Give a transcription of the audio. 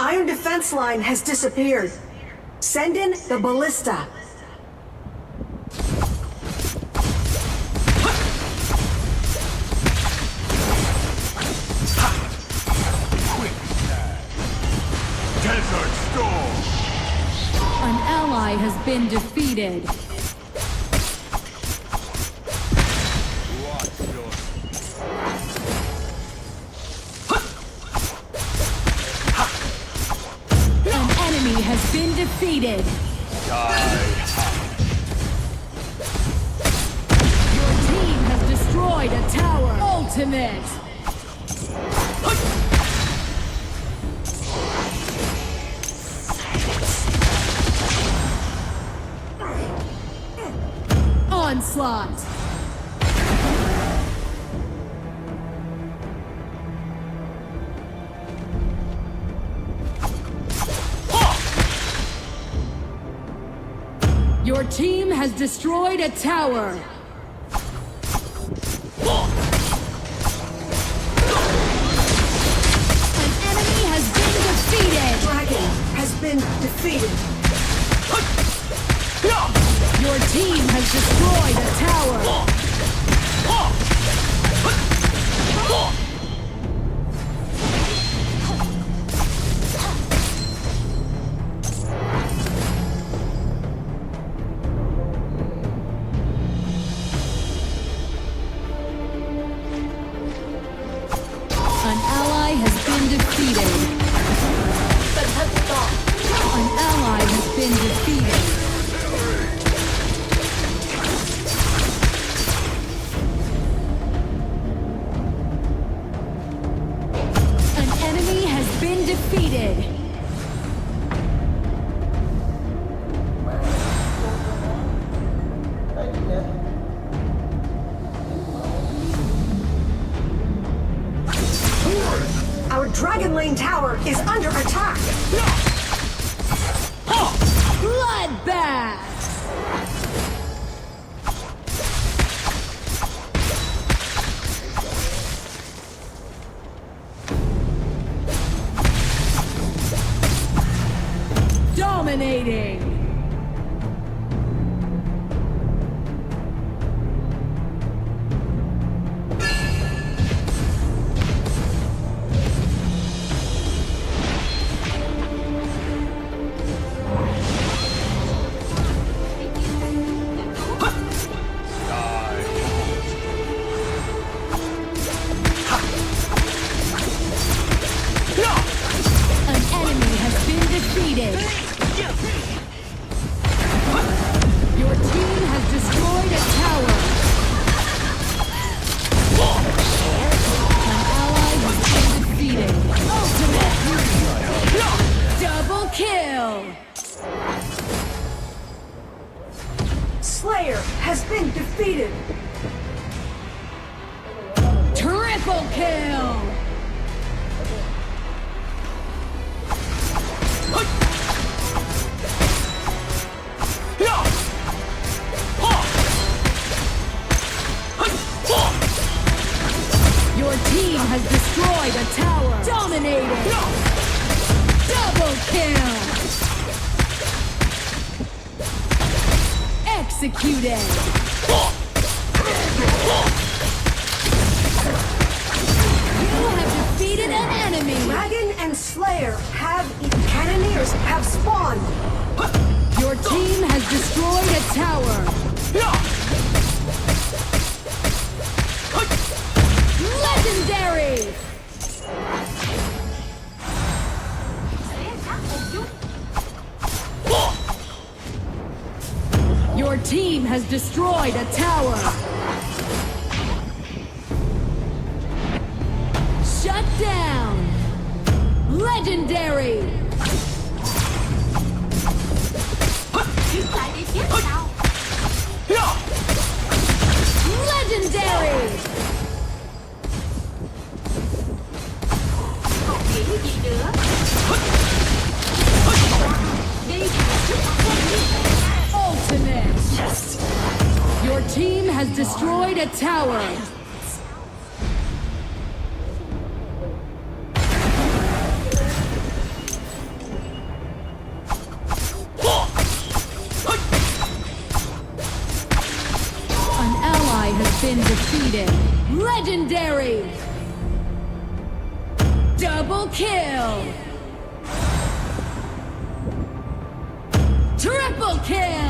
iron defense line has disappeared. Send in the ballista. Desert Storm! An ally has been defeated. Watch your... An enemy has been defeated. Die. Your team has destroyed a tower. Ultimate. Onslaught. Your team has destroyed a tower. An enemy has been defeated. Dragon has been defeated. Your team has destroyed a tower. An ally has been defeated. An ally has been defeated. Been defeated. Our Dragon Lane tower is under attack. Bloodbath. Dominating! An enemy has been defeated! Your team has destroyed a tower. An ally has been defeated. Ultimate! Double kill! Slayer has been defeated. Triple kill! Your team has destroyed a tower. Dominated. Double kill. Executed. You have defeated an enemy. Dragon and Slayer cannoneers have spawned. Your team has destroyed a tower. Legendary. Your team has destroyed a tower. Shut down. Legendary. Legendary. Ultimate. Yes. Your team has destroyed a tower. been defeated. Legendary. Double kill. Triple kill.